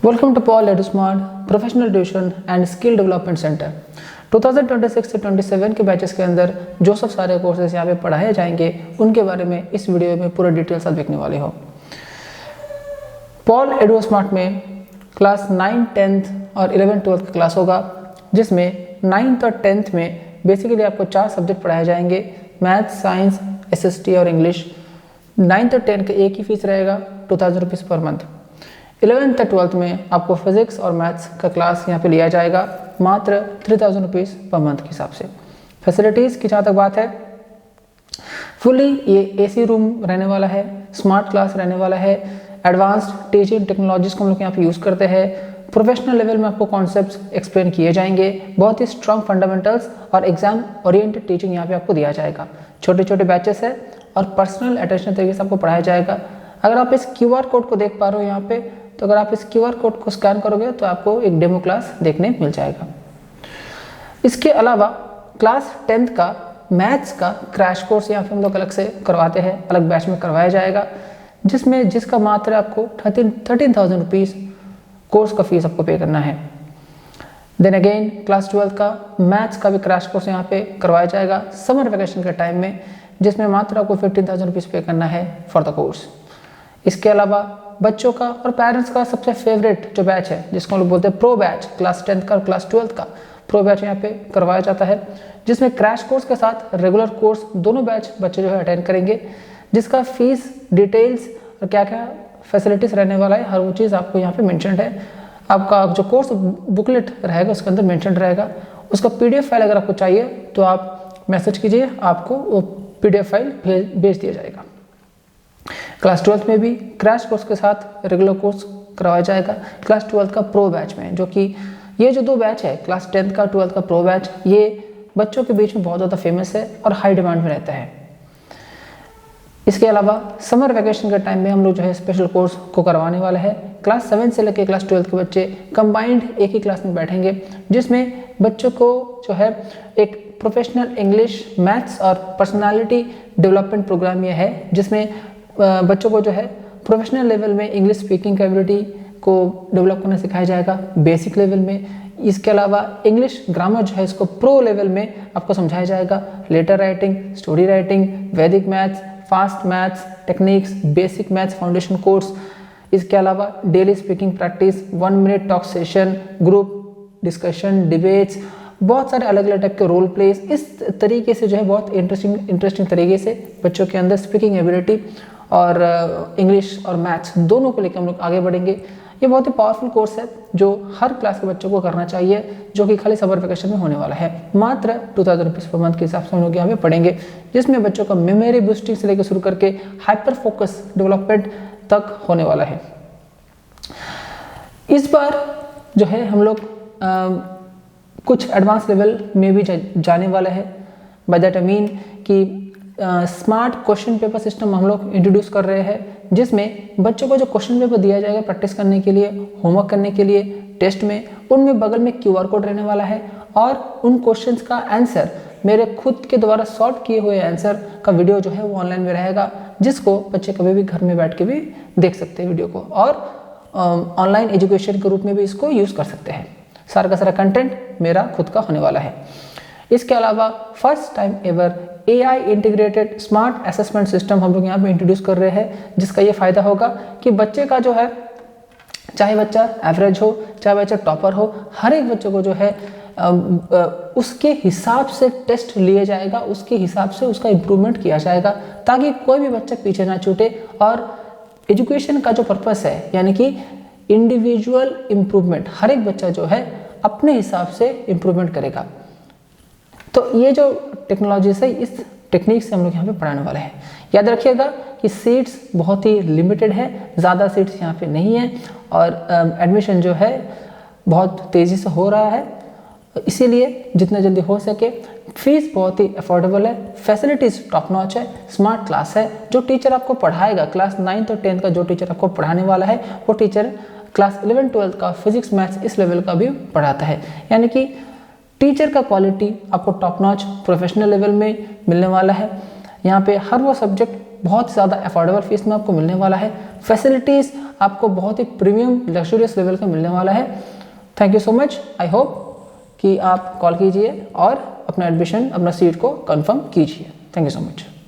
Welcome to Paul Edusmart professional tuition and skill development centre. 2026 से 27 के batches के अंदर जो सब सारे कोर्सेज यहाँ पे पढ़ाए जाएंगे उनके बारे में इस वीडियो में पूरा डिटेल साथ देखने वाले हो। पॉल एडुस्मार्ट में क्लास 9, 10th और 11th 12th का क्लास होगा, जिसमें 9th और 10th में बेसिकली आपको 4 सब्जेक्ट पढ़ाए जाएंगे, मैथ्स, साइंस, SST और इंग्लिश। 9th और 10th का एक ही फीस रहेगा, 2000 रुपीज़ पर मंथ। 11th और 12th में आपको फिजिक्स और मैथ्स का क्लास यहाँ पे लिया जाएगा, मात्र 3000 रुपीज़ पर मंथ के हिसाब से। फैसिलिटीज़ की जहाँ तक बात है, फुली ये AC रूम रहने वाला है, स्मार्ट क्लास रहने वाला है, एडवांस्ड टीचिंग टेक्नोलॉजीज़ को हम लोग यहाँ पे यूज़ करते हैं। प्रोफेशनल लेवल में आपको कॉन्सेप्ट्स एक्सप्लेन किए जाएंगे, बहुत ही स्ट्रॉन्ग फंडामेंटल्स और एग्जाम ओरिएंटेड टीचिंग यहाँ पे आपको दिया जाएगा। छोटे छोटे बैचेस है और पर्सनल अटेंशन तरीके से आपको पढ़ाया जाएगा। अगर आप इस QR कोड को देख पा रहे हो यहाँ पे, तो अगर आप इस QR कोड को स्कैन करोगे तो आपको एक डेमो क्लास देखने मिल जाएगा। इसके अलावा क्लास 10th का मैथ्स का क्रैश कोर्स यहाँ पे हम लोग अलग से करवाते हैं, अलग बैच में करवाया जाएगा, जिसका मात्र आपको 13,000 रुपीज़ कोर्स का फीस आपको पे करना है। देन अगेन क्लास 12th का मैथ्स का भी क्रैश कोर्स यहाँ पे करवाया जाएगा समर वेकेशन के टाइम में, जिसमें मात्र आपको 15,000 रुपीज़ पे करना है फॉर द कोर्स। इसके अलावा बच्चों का और पेरेंट्स का सबसे फेवरेट जो बैच है, जिसको हम लोग बोलते हैं प्रो बैच, क्लास 10th का और क्लास 12th का प्रो बैच यहाँ पे करवाया जाता है, जिसमें क्रैश कोर्स के साथ रेगुलर कोर्स दोनों बैच बच्चे जो है अटेंड करेंगे, जिसका फीस डिटेल्स और क्या क्या फैसिलिटीज़ रहने वाला है, हर वो चीज़ आपको यहाँ पे मेंशन्ड है। आपका जो कोर्स बुकलेट रहेगा उसके अंदर मेंशन्ड रहेगा। उसका PDF फाइल अगर आपको चाहिए तो आप मैसेज कीजिए, आपको वो PDF फाइल भेज दिया जाएगा। क्लास 12th में भी क्रैश कोर्स के साथ रेगुलर कोर्स करवाया जाएगा क्लास 12th का प्रो बैच में, जो कि ये जो 2 बैच है, क्लास 10th का 12th का प्रो बैच, ये बच्चों के बीच में बहुत ज़्यादा फेमस है और हाई डिमांड में रहता है। इसके अलावा समर वेकेशन के टाइम में हम लोग जो है स्पेशल कोर्स को करवाने वाले हैं। क्लास 7 से लेकर क्लास 12th के बच्चे कंबाइंड एक ही क्लास में बैठेंगे, जिसमें बच्चों को जो है एक प्रोफेशनल इंग्लिश, मैथ्स और पर्सनालिटी डेवलपमेंट प्रोग्राम ये है, जिसमें बच्चों को जो है प्रोफेशनल लेवल में इंग्लिश स्पीकिंग कैपेबिलिटी को डेवलप करना सिखाया जाएगा बेसिक लेवल में। इसके अलावा इंग्लिश ग्रामर जो है इसको प्रो लेवल में आपको समझाया जाएगा। लेटर राइटिंग, स्टोरी राइटिंग, वैदिक maths, fast maths techniques, basic maths foundation course. इसके अलावा daily speaking practice, 1 minute talk session, group discussion, debates, बहुत सारे अलग अलग टाइप के रोल प्लेस। इस तरीके से जो है बहुत इंटरेस्टिंग तरीके से बच्चों के अंदर स्पीकिंग एबिलिटी और इंग्लिश और मैथ्स दोनों को लेकर हम लोग आगे बढ़ेंगे। ये बहुत ही पावरफुल कोर्स है जो हर क्लास के बच्चों को करना चाहिए, जो कि खाली समर वेकेशन में होने वाला है। मात्र 2000 रुपीज़ पर मंथ के हिसाब से हम लोग यहाँ पे पढ़ेंगे, जिसमें बच्चों का मेमोरी बूस्टिंग से लेकर शुरू करके हाइपर फोकस डेवलपमेंट तक होने वाला है। इस बार जो है हम लोग कुछ एडवांस लेवल में भी जाने वाला है। बाय दैट आई मीन कि स्मार्ट क्वेश्चन पेपर सिस्टम हम लोग इंट्रोड्यूस कर रहे हैं, जिसमें बच्चों को जो क्वेश्चन पेपर दिया जाएगा प्रैक्टिस करने के लिए, होमवर्क करने के लिए, टेस्ट में, उनमें बगल में QR कोड रहने वाला है और उन क्वेश्चंस का आंसर, मेरे खुद के द्वारा सॉल्व किए हुए आंसर का वीडियो जो है वो ऑनलाइन में रहेगा, जिसको बच्चे कभी भी घर में बैठ के भी देख सकते हैं वीडियो को, और ऑनलाइन एजुकेशन के रूप में भी इसको यूज़ कर सकते हैं। सारा का सारा कंटेंट मेरा खुद का होने वाला है। इसके अलावा first time ever AI integrated smart assessment system हम लोग यहाँ पे इंट्रोड्यूस कर रहे हैं, जिसका ये फायदा होगा कि बच्चे का जो है, चाहे बच्चा एवरेज हो चाहे बच्चा टॉपर हो, हर एक बच्चे को जो है उसके हिसाब से टेस्ट लिए जाएगा, उसके हिसाब से उसका इम्प्रूवमेंट किया जाएगा, ताकि कोई भी बच्चा पीछे ना छूटे। और एजुकेशन का जो पर्पस है, यानी कि इंडिविजुअल इम्प्रूवमेंट, हर एक बच्चा जो है अपने हिसाब से इम्प्रूवमेंट करेगा। तो ये जो टेक्नोलॉजी है, इस टेक्निक से हम लोग यहाँ पे पढ़ाने वाले हैं। याद रखिएगा कि सीट्स बहुत ही लिमिटेड है, ज़्यादा सीट्स यहाँ पे नहीं है, और एडमिशन जो है बहुत तेज़ी से हो रहा है, इसीलिए जितना जल्दी हो सके। फीस बहुत ही अफोर्डेबल है, फैसिलिटीज़ टॉप नॉच है, स्मार्ट क्लास है। जो टीचर आपको पढ़ाएगा, क्लास 9th और 10th का जो टीचर आपको पढ़ाने वाला है, वो टीचर क्लास 11, 12th का फिजिक्स मैथ्स इस लेवल का भी पढ़ाता है। यानी कि टीचर का क्वालिटी आपको टॉप नॉच प्रोफेशनल लेवल में मिलने वाला है। यहाँ पे हर वो सब्जेक्ट बहुत ज़्यादा अफोर्डेबल फीस में आपको मिलने वाला है। फैसिलिटीज़ आपको बहुत ही प्रीमियम लग्जरियस लेवल का मिलने वाला है। Thank you so much. I hope कि आप कॉल कीजिए और अपना एडमिशन, अपना सीट को कंफर्म कीजिए। Thank you so much.